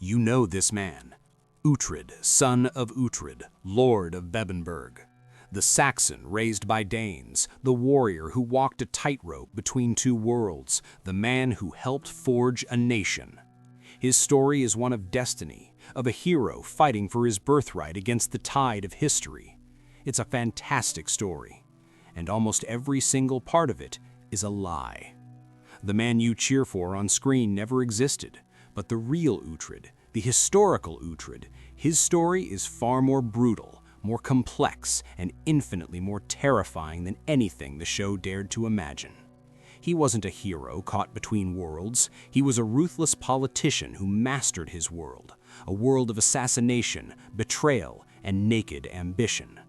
You know this man, Uhtred, son of Uhtred, lord of Bebbanburg. The Saxon raised by Danes, the warrior who walked a tightrope between two worlds, the man who helped forge a nation. His story is one of destiny, of a hero fighting for his birthright against the tide of history. It's a fantastic story, and almost every single part of it is a lie. The man you cheer for on screen never existed, but the real Uhtred, the historical Uhtred, his story is far more brutal, more complex, and infinitely more terrifying than anything the show dared to imagine. He wasn't a hero caught between worlds. He was a ruthless politician who mastered his world, a world of assassination, betrayal, and naked ambition.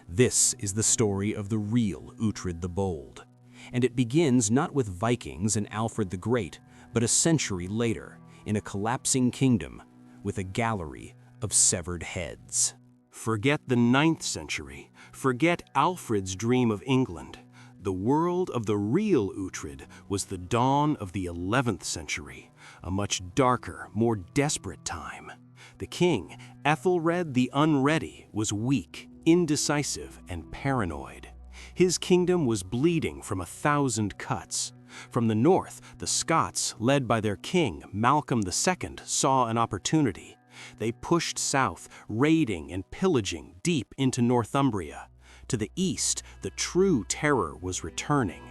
This is the story of the real Uhtred the Bold. And it begins not with Vikings and Alfred the Great, but a century later, in a collapsing kingdom, with a gallery of severed heads. Forget the 9th century. Forget Alfred's dream of England. The world of the real Uhtred was the dawn of the 11th century, a much darker, more desperate time. The king, Ethelred the Unready, was weak, indecisive, and paranoid. His kingdom was bleeding from 1,000 cuts. From the north, the Scots, led by their king, Malcolm II, saw an opportunity. They pushed south, raiding and pillaging deep into Northumbria. To the east, the true terror was returning.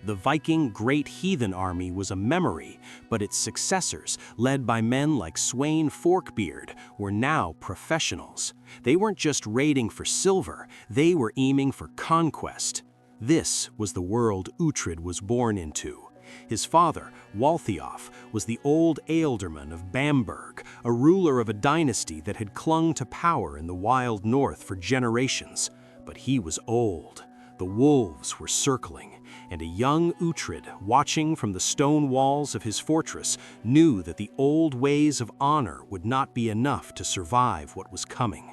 The Viking Great Heathen Army was a memory, but its successors, led by men like Sweyn Forkbeard, were now professionals. They weren't just raiding for silver, they were aiming for conquest. This was the world Uhtred was born into. His father, Waltheof, was the old ealdorman of Bamberg, a ruler of a dynasty that had clung to power in the wild north for generations. But he was old. The wolves were circling, and a young Uhtred, watching from the stone walls of his fortress, knew that the old ways of honor would not be enough to survive what was coming.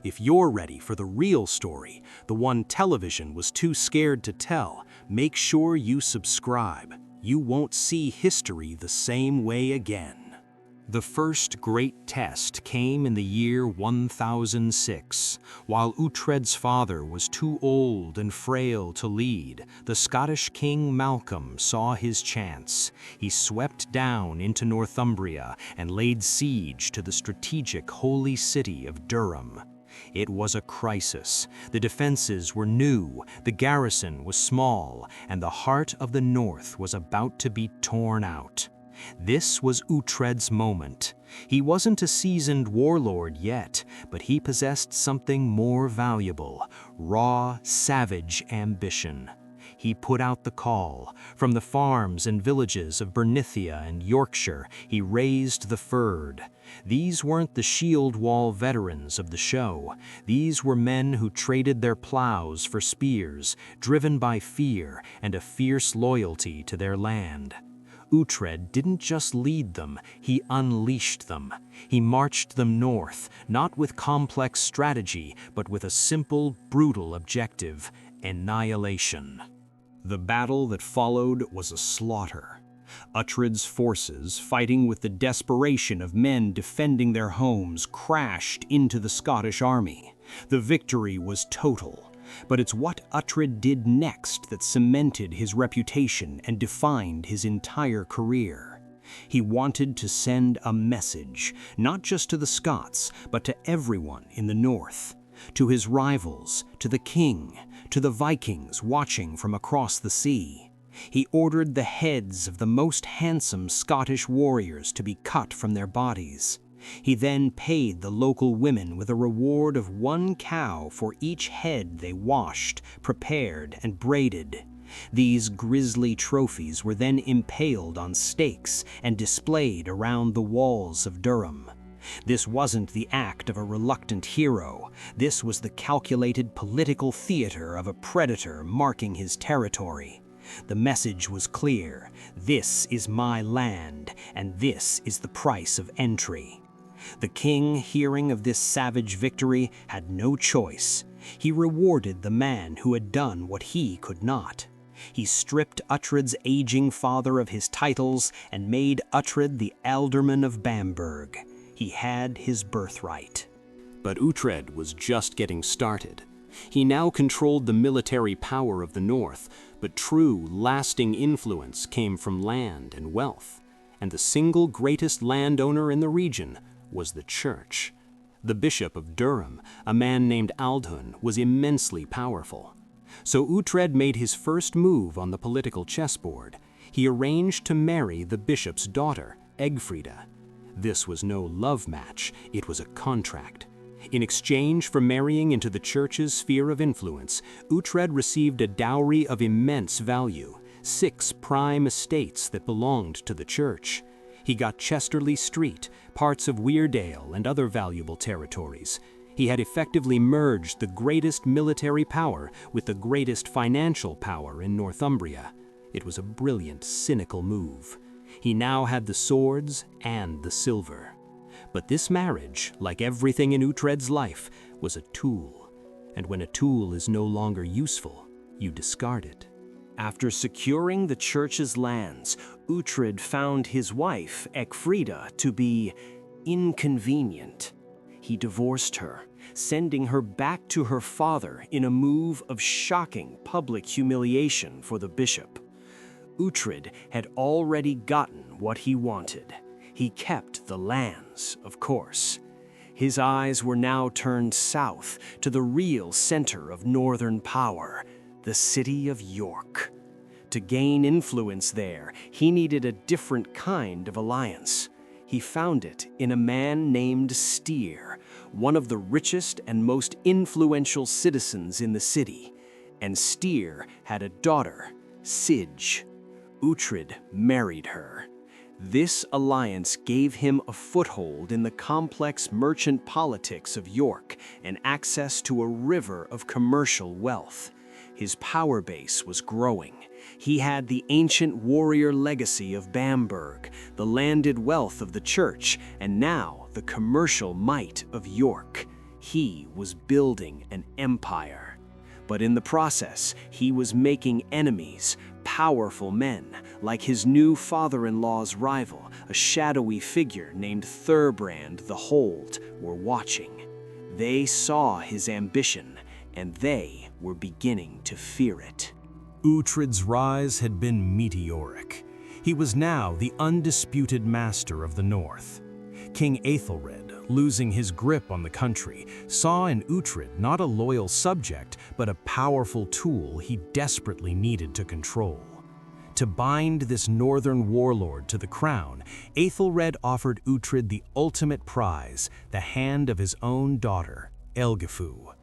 If you're ready for the real story, the one television was too scared to tell, make sure you subscribe. You won't see history the same way again. The first great test came in the year 1006. While Uhtred's father was too old and frail to lead, the Scottish king Malcolm saw his chance. He swept down into Northumbria and laid siege to the strategic holy city of Durham. It was a crisis. The defenses were new, the garrison was small, and the heart of the north was about to be torn out. This was Uhtred's moment. He wasn't a seasoned warlord yet, but he possessed something more valuable: raw, savage ambition. He put out the call. From the farms and villages of Bernicia and Yorkshire, he raised the fyrd. These weren't the shield wall veterans of the show. These were men who traded their plows for spears, driven by fear and a fierce loyalty to their land. Uhtred didn't just lead them, he unleashed them. He marched them north, not with complex strategy, but with a simple, brutal objective: annihilation. The battle that followed was a slaughter. Uhtred's forces, fighting with the desperation of men defending their homes, crashed into the Scottish army. The victory was total. But it's what Uhtred did next that cemented his reputation and defined his entire career. He wanted to send a message, not just to the Scots, but to everyone in the north. To his rivals, to the king, to the Vikings watching from across the sea. He ordered the heads of the most handsome Scottish warriors to be cut from their bodies. He then paid the local women with a reward of 1 cow for each head they washed, prepared, and braided. These grisly trophies were then impaled on stakes and displayed around the walls of Durham. This wasn't the act of a reluctant hero. This was the calculated political theater of a predator marking his territory. The message was clear: this is my land, and this is the price of entry. The king, hearing of this savage victory, had no choice. He rewarded the man who had done what he could not. He stripped Uhtred's aging father of his titles and made Uhtred the Ealdorman of Bamberg. He had his birthright. But Uhtred was just getting started. He now controlled the military power of the north, but true, lasting influence came from land and wealth. And the single greatest landowner in the region was the church. The Bishop of Durham, a man named Aldhun, was immensely powerful. So Uhtred made his first move on the political chessboard. He arranged to marry the bishop's daughter, Egfrida. This was no love match, it was a contract. In exchange for marrying into the church's sphere of influence, Uhtred received a dowry of immense value, 6 prime estates that belonged to the church. He got Chesterley Street, parts of Weardale, and other valuable territories. He had effectively merged the greatest military power with the greatest financial power in Northumbria. It was a brilliant, cynical move. He now had the swords and the silver. But this marriage, like everything in Uhtred's life, was a tool. And when a tool is no longer useful, you discard it. After securing the church's lands, Uhtred found his wife, Egfrida, to be inconvenient. He divorced her, sending her back to her father in a move of shocking public humiliation for the bishop. Uhtred had already gotten what he wanted. He kept the lands, of course. His eyes were now turned south to the real center of northern power, the city of York. To gain influence there, he needed a different kind of alliance. He found it in a man named Styr, one of the richest and most influential citizens in the city. And Styr had a daughter, Sige. Uhtred married her. This alliance gave him a foothold in the complex merchant politics of York and access to a river of commercial wealth. His power base was growing. He had the ancient warrior legacy of Bamburg, the landed wealth of the church, and now the commercial might of York. He was building an empire. But in the process, he was making enemies, powerful men, like his new father-in-law's rival, a shadowy figure named Thurbrand the Hold, were watching. They saw his ambition, and they were beginning to fear it. Uhtred's rise had been meteoric. He was now the undisputed master of the North. King Aethelred, losing his grip on the country, saw in Uhtred not a loyal subject, but a powerful tool he desperately needed to control. To bind this northern warlord to the crown, Aethelred offered Uhtred the ultimate prize, the hand of his own daughter, Elgifu.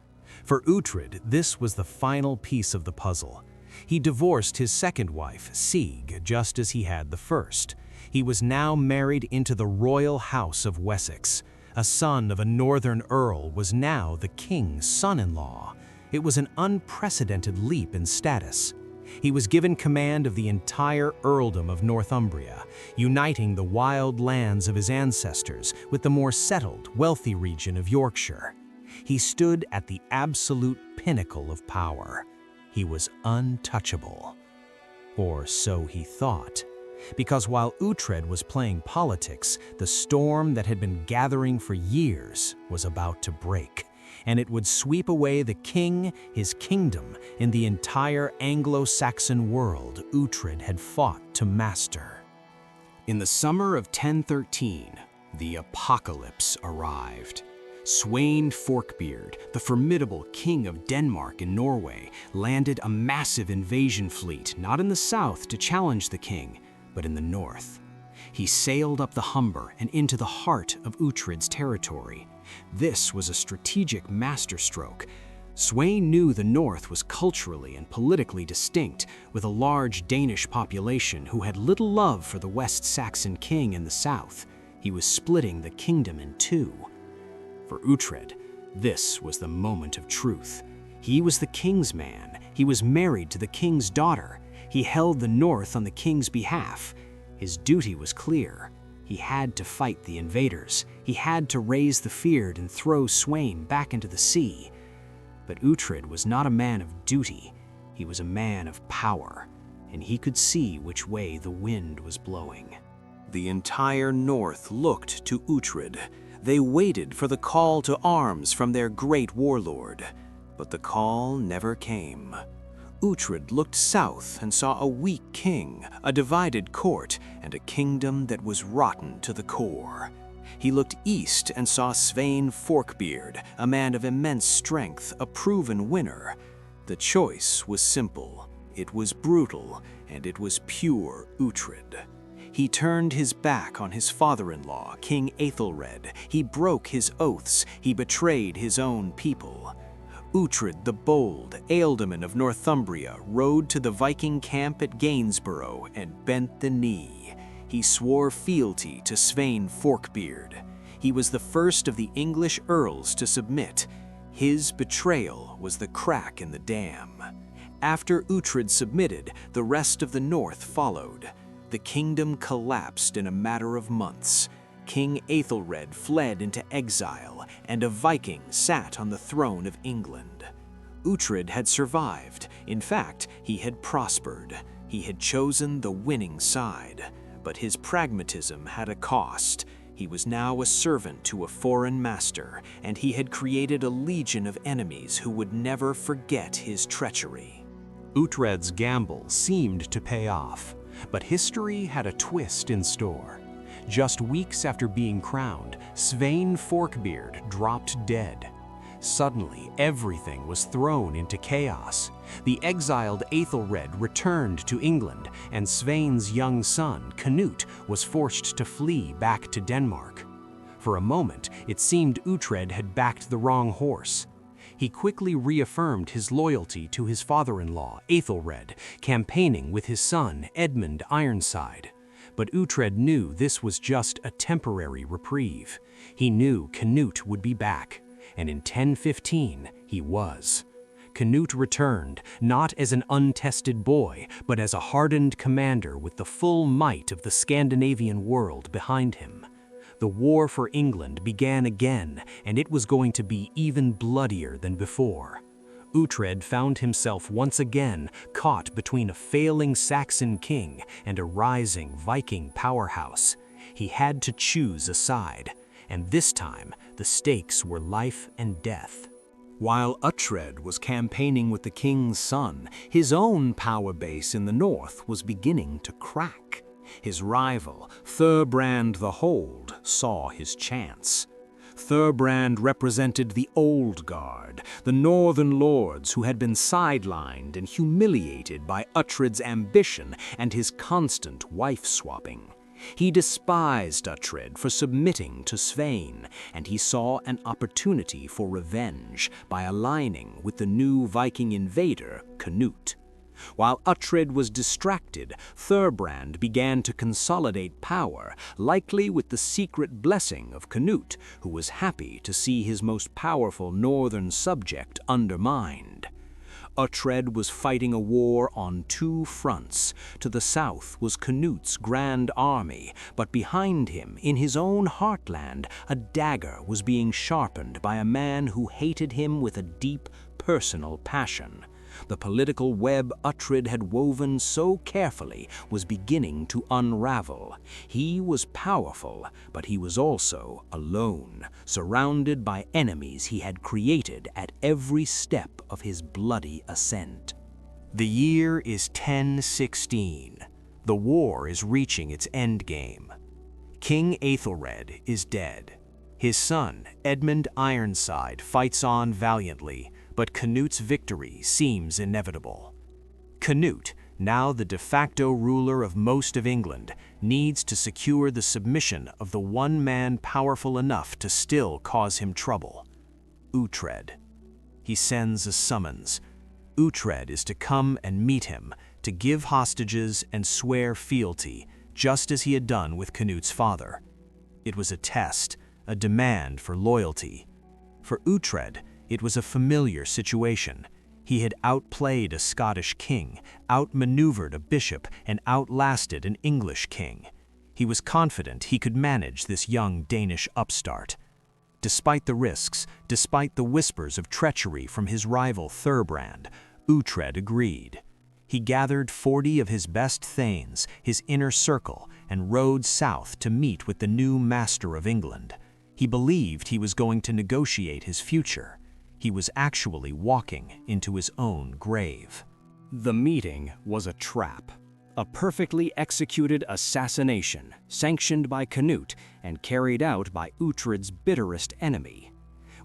For Uhtred, this was the final piece of the puzzle. He divorced his second wife, Sige, just as he had the first. He was now married into the royal house of Wessex. A son of a northern earl was now the king's son-in-law. It was an unprecedented leap in status. He was given command of the entire earldom of Northumbria, uniting the wild lands of his ancestors with the more settled, wealthy region of Yorkshire. He stood at the absolute pinnacle of power. He was untouchable. Or so he thought. Because while Uhtred was playing politics, the storm that had been gathering for years was about to break, and it would sweep away the king, his kingdom, and the entire Anglo-Saxon world Uhtred had fought to master. In the summer of 1013, the apocalypse arrived. Sweyn Forkbeard, the formidable king of Denmark and Norway, landed a massive invasion fleet not in the south to challenge the king, but in the north. He sailed up the Humber and into the heart of Uhtred's territory. This was a strategic masterstroke. Sweyn knew the north was culturally and politically distinct, with a large Danish population who had little love for the West Saxon king in the south. He was splitting the kingdom in two. For Uhtred, this was the moment of truth. He was the king's man. He was married to the king's daughter. He held the north on the king's behalf. His duty was clear. He had to fight the invaders. He had to raise the feared and throw Sweyn back into the sea. But Uhtred was not a man of duty. He was a man of power, and he could see which way the wind was blowing. The entire north looked to Uhtred. They waited for the call to arms from their great warlord, but the call never came. Uhtred looked south and saw a weak king, a divided court, and a kingdom that was rotten to the core. He looked east and saw Svein Forkbeard, a man of immense strength, a proven winner. The choice was simple, it was brutal, and it was pure Uhtred. He turned his back on his father-in-law, King Aethelred. He broke his oaths, he betrayed his own people. Uhtred the Bold, ealdorman of Northumbria, rode to the Viking camp at Gainsborough and bent the knee. He swore fealty to Svein Forkbeard. He was the first of the English earls to submit. His betrayal was the crack in the dam. After Uhtred submitted, the rest of the north followed. The kingdom collapsed in a matter of months. King Aethelred fled into exile, and a Viking sat on the throne of England. Uhtred had survived. In fact, he had prospered. He had chosen the winning side. But his pragmatism had a cost. He was now a servant to a foreign master, and he had created a legion of enemies who would never forget his treachery. Uhtred's gamble seemed to pay off, but history had a twist in store. Just weeks after being crowned, Svein Forkbeard dropped dead. Suddenly, everything was thrown into chaos. The exiled Aethelred returned to England, and Svein's young son, Cnut, was forced to flee back to Denmark. For a moment, it seemed Uhtred had backed the wrong horse. He quickly reaffirmed his loyalty to his father-in-law, Aethelred, campaigning with his son, Edmund Ironside. But Uhtred knew this was just a temporary reprieve. He knew Cnut would be back, and in 1015 he was. Cnut returned, not as an untested boy, but as a hardened commander with the full might of the Scandinavian world behind him. The war for England began again, and it was going to be even bloodier than before. Uhtred found himself once again caught between a failing Saxon king and a rising Viking powerhouse. He had to choose a side, and this time the stakes were life and death. While Uhtred was campaigning with the king's son, his own power base in the north was beginning to crack. His rival, Thorbrand the Hold, saw his chance. Thorbrand represented the Old Guard, the northern lords who had been sidelined and humiliated by Uhtred's ambition and his constant wife-swapping. He despised Uhtred for submitting to Svein, and he saw an opportunity for revenge by aligning with the new Viking invader, Cnut. While Uhtred was distracted, Thorbrand began to consolidate power, likely with the secret blessing of Cnut, who was happy to see his most powerful northern subject undermined. Uhtred was fighting a war on two fronts. To the south was Cnut's grand army, but behind him, in his own heartland, a dagger was being sharpened by a man who hated him with a deep personal passion. The political web Uhtred had woven so carefully was beginning to unravel. He was powerful, but he was also alone, surrounded by enemies he had created at every step of his bloody ascent. The year is 1016. The war is reaching its endgame. King Aethelred is dead. His son, Edmund Ironside, fights on valiantly, but Cnut's victory seems inevitable. Cnut, now the de facto ruler of most of England, needs to secure the submission of the one man powerful enough to still cause him trouble: Uhtred. He sends a summons. Uhtred is to come and meet him, to give hostages and swear fealty, just as he had done with Cnut's father. It was a test, a demand for loyalty. For Uhtred, it was a familiar situation. He had outplayed a Scottish king, outmaneuvered a bishop, and outlasted an English king. He was confident he could manage this young Danish upstart. Despite the risks, despite the whispers of treachery from his rival Thorbrand, Uhtred agreed. He gathered 40 of his best thanes, his inner circle, and rode south to meet with the new master of England. He believed he was going to negotiate his future. He was actually walking into his own grave. The meeting was a trap. A perfectly executed assassination, sanctioned by Cnut and carried out by Uhtred's bitterest enemy.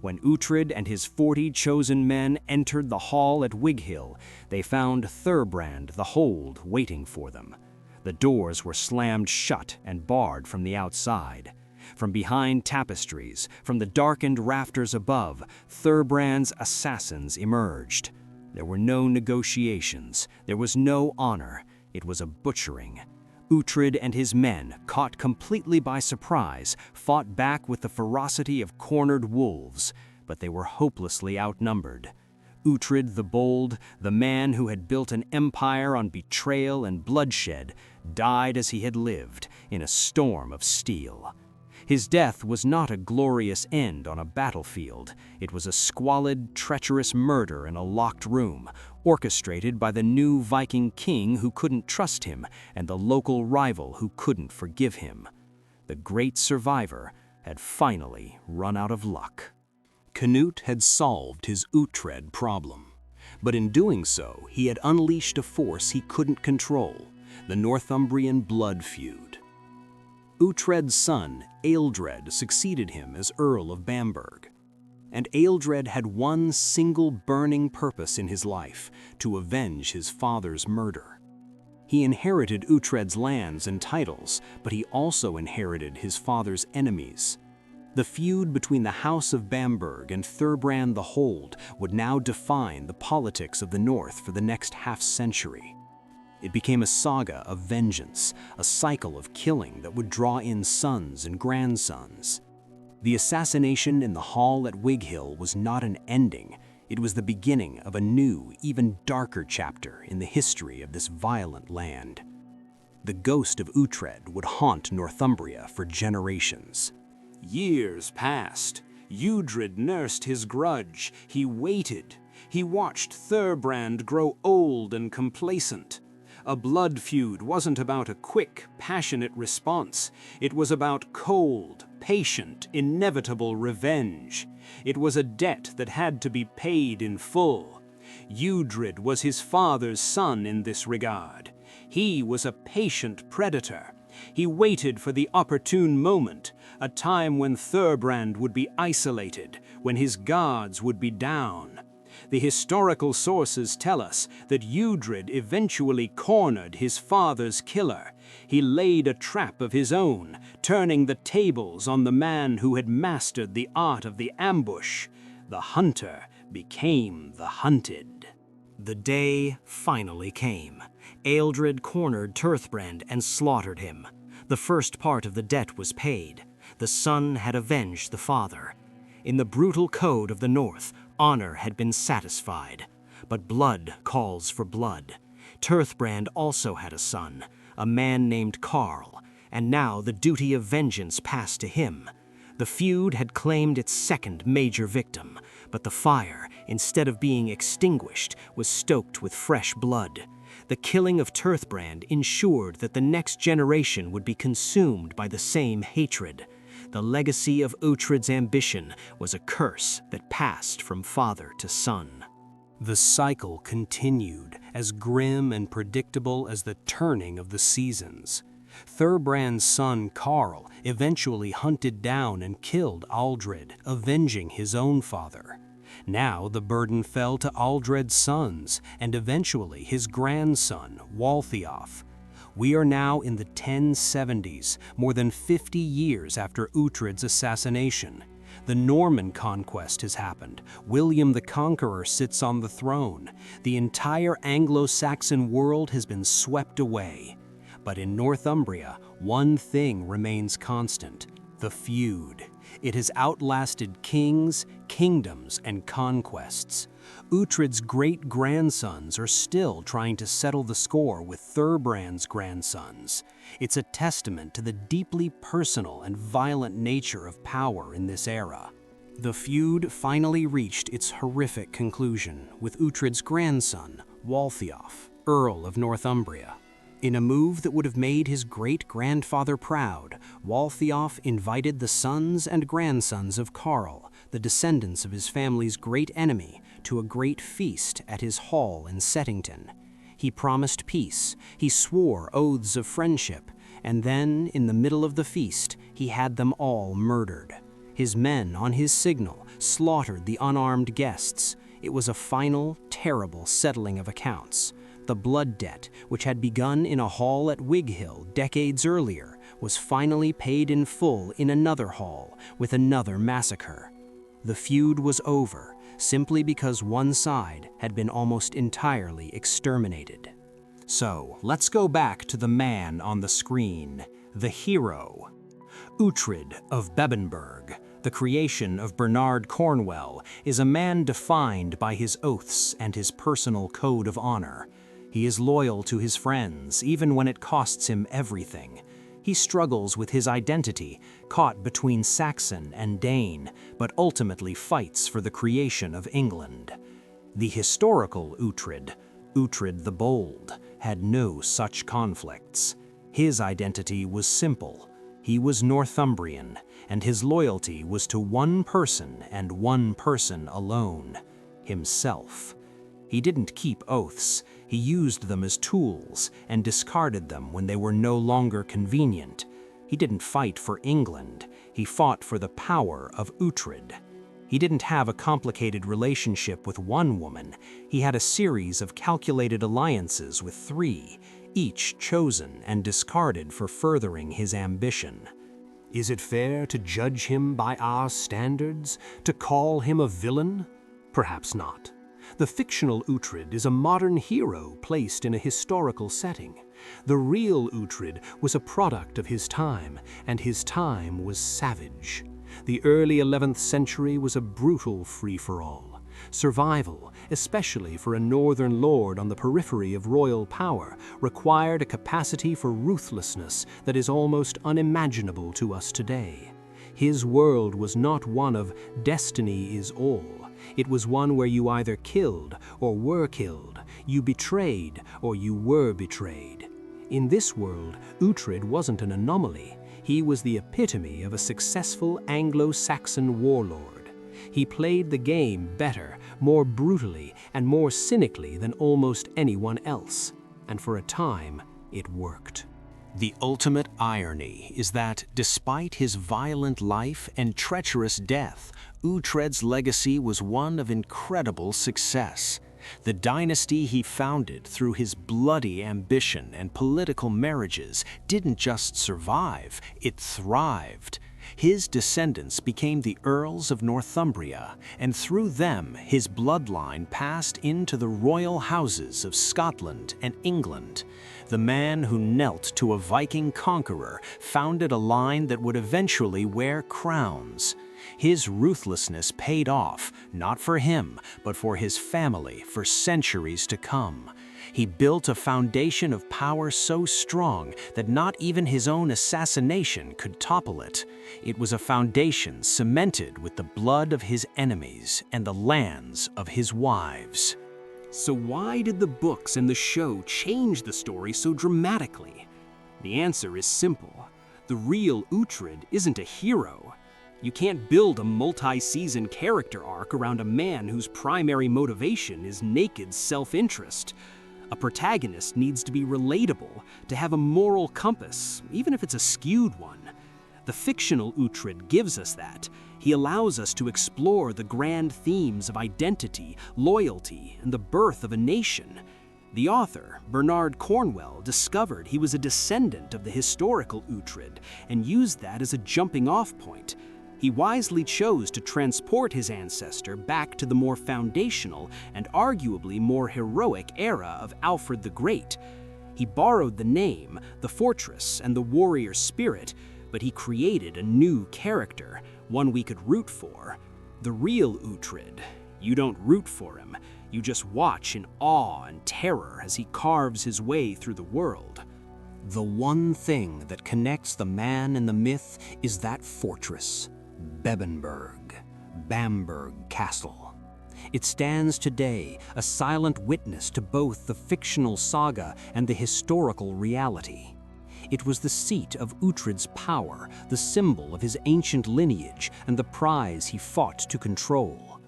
When Uhtred and his 40 chosen men entered the hall at Wighill, they found Thurbrand the Bold waiting for them. The doors were slammed shut and barred from the outside. From behind tapestries, from the darkened rafters above, Thurbrand's assassins emerged. There were no negotiations, there was no honor, it was a butchering. Uhtred and his men, caught completely by surprise, fought back with the ferocity of cornered wolves, but they were hopelessly outnumbered. Uhtred the Bold, the man who had built an empire on betrayal and bloodshed, died as he had lived, in a storm of steel. His death was not a glorious end on a battlefield. It was a squalid, treacherous murder in a locked room, orchestrated by the new Viking king who couldn't trust him and the local rival who couldn't forgive him. The great survivor had finally run out of luck. Cnut had solved his Uhtred problem, but in doing so, he had unleashed a force he couldn't control, the Northumbrian blood feud. Uhtred's son, Ealdred, succeeded him as Earl of Bamburgh. And Ealdred had one single burning purpose in his life, to avenge his father's murder. He inherited Uhtred's lands and titles, but he also inherited his father's enemies. The feud between the House of Bamburgh and Thurbrand the Bold would now define the politics of the North for the next half-century. It became a saga of vengeance, a cycle of killing that would draw in sons and grandsons. The assassination in the hall at Wighill was not an ending, it was the beginning of a new, even darker chapter in the history of this violent land. The ghost of Uhtred would haunt Northumbria for generations. Years passed. Uhtred nursed his grudge. He waited. He watched Thurbrand grow old and complacent. A blood feud wasn't about a quick, passionate response. It was about cold, patient, inevitable revenge. It was a debt that had to be paid in full. Uhtred was his father's son in this regard. He was a patient predator. He waited for the opportune moment, a time when Thurbrand would be isolated, when his guards would be down. The historical sources tell us that Uhtred eventually cornered his father's killer. He laid a trap of his own, turning the tables on the man who had mastered the art of the ambush. The hunter became the hunted. The day finally came. Ealdred cornered Thurbrand and slaughtered him. The first part of the debt was paid. The son had avenged the father. In the brutal code of the North, honor had been satisfied. But blood calls for blood. Thurbrand also had a son, a man named Karl, and now the duty of vengeance passed to him. The feud had claimed its second major victim, but the fire, instead of being extinguished, was stoked with fresh blood. The killing of Thurbrand ensured that the next generation would be consumed by the same hatred. The legacy of Uhtred's ambition was a curse that passed from father to son. The cycle continued, as grim and predictable as the turning of the seasons. Thurbrand's son Karl eventually hunted down and killed Aldred, avenging his own father. Now the burden fell to Aldred's sons, and eventually his grandson, Waltheof. We are now in the 1070s, more than 50 years after Uhtred's assassination. The Norman conquest has happened. William the Conqueror sits on the throne. The entire Anglo-Saxon world has been swept away. But in Northumbria, one thing remains constant: the feud. It has outlasted kings, kingdoms, and conquests. Uhtred's great-grandsons are still trying to settle the score with Thurbrand's grandsons. It's a testament to the deeply personal and violent nature of power in this era. The feud finally reached its horrific conclusion with Uhtred's grandson, Waltheof. Earl of Northumbria. In a move that would have made his great-grandfather proud, Waltheof invited the sons and grandsons of Karl, the descendants of his family's great enemy, to a great feast at his hall in Settington. He promised peace, he swore oaths of friendship, and then, in the middle of the feast, he had them all murdered. His men, on his signal, slaughtered the unarmed guests. It was a final, terrible settling of accounts. The blood debt, which had begun in a hall at Wighill decades earlier, was finally paid in full in another hall, with another massacre. The feud was over, simply because one side had been almost entirely exterminated. So, let's go back to the man on the screen, the hero. Uhtred of Bebbanburg, the creation of Bernard Cornwell, is a man defined by his oaths and his personal code of honor. He is loyal to his friends, even when it costs him everything. He struggles with his identity, caught between Saxon and Dane, but ultimately fights for the creation of England. The historical Uhtred, Uhtred the Bold, had no such conflicts. His identity was simple. He was Northumbrian, and his loyalty was to one person and one person alone: himself. He didn't keep oaths. He used them as tools and discarded them when they were no longer convenient. He didn't fight for England. He fought for the power of Uhtred. He didn't have a complicated relationship with one woman. He had a series of calculated alliances with three, each chosen and discarded for furthering his ambition. Is it fair to judge him by our standards, to call him a villain? Perhaps not. The fictional Uhtred is a modern hero placed in a historical setting. The real Uhtred was a product of his time, and his time was savage. The early 11th century was a brutal free-for-all. Survival, especially for a northern lord on the periphery of royal power, required a capacity for ruthlessness that is almost unimaginable to us today. His world was not one of destiny is all. It was one where you either killed or were killed, you betrayed or you were betrayed. In this world, Uhtred wasn't an anomaly. He was the epitome of a successful Anglo-Saxon warlord. He played the game better, more brutally, and more cynically than almost anyone else. And for a time, it worked. The ultimate irony is that, despite his violent life and treacherous death, Uhtred's legacy was one of incredible success. The dynasty he founded through his bloody ambition and political marriages didn't just survive, it thrived. His descendants became the Earls of Northumbria, and through them his bloodline passed into the royal houses of Scotland and England. The man who knelt to a Viking conqueror founded a line that would eventually wear crowns. His ruthlessness paid off, not for him, but for his family for centuries to come. He built a foundation of power so strong that not even his own assassination could topple it. It was a foundation cemented with the blood of his enemies and the lands of his wives. So why did the books and the show change the story so dramatically? The answer is simple. The real Uhtred isn't a hero. You can't build a multi-season character arc around a man whose primary motivation is naked self-interest. A protagonist needs to be relatable, to have a moral compass, even if it's a skewed one. The fictional Uhtred gives us that. He allows us to explore the grand themes of identity, loyalty, and the birth of a nation. The author, Bernard Cornwell, discovered he was a descendant of the historical Uhtred and used that as a jumping-off point. He wisely chose to transport his ancestor back to the more foundational and arguably more heroic era of Alfred the Great. He borrowed the name, the fortress, and the warrior spirit, but he created a new character, one we could root for. The real Uhtred. You don't root for him, you just watch in awe and terror as he carves his way through the world. The one thing that connects the man and the myth is that fortress, Bebbanburg, Bamburgh Castle. It stands today, a silent witness to both the fictional saga and the historical reality. It was the seat of Uhtred's power, the symbol of his ancient lineage, and the prize he fought to control.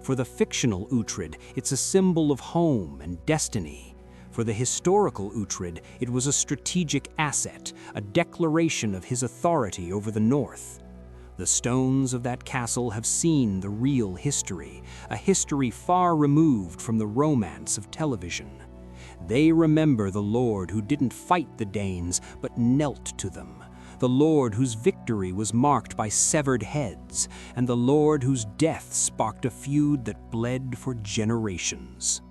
For the fictional Uhtred, it's a symbol of home and destiny. For the historical Uhtred, it was a strategic asset, a declaration of his authority over the north. The stones of that castle have seen the real history, a history far removed from the romance of television. They remember the lord who didn't fight the Danes, but knelt to them, the lord whose victory was marked by severed heads, and the lord whose death sparked a feud that bled for generations.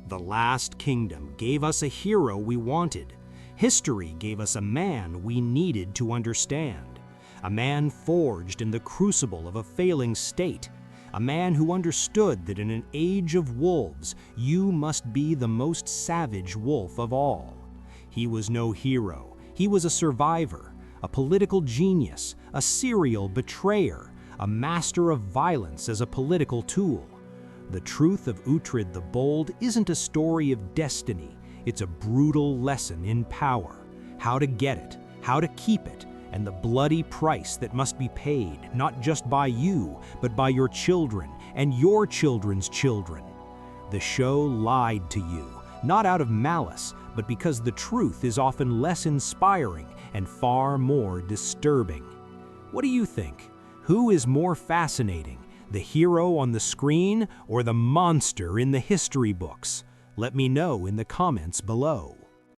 The last kingdom gave us a hero we wanted. History gave us a man we needed to understand. A man forged in the crucible of a failing state. A man who understood that in an age of wolves, you must be the most savage wolf of all. He was no hero. He was a survivor, a political genius, a serial betrayer, a master of violence as a political tool. The truth of Uhtred the Bold isn't a story of destiny. It's a brutal lesson in power, how to get it, how to keep it, and the bloody price that must be paid, not just by you, but by your children and your children's children. The show lied to you, not out of malice, but because the truth is often less inspiring and far more disturbing. What do you think? Who is more fascinating, the hero on the screen or the monster in the history books? Let me know in the comments below.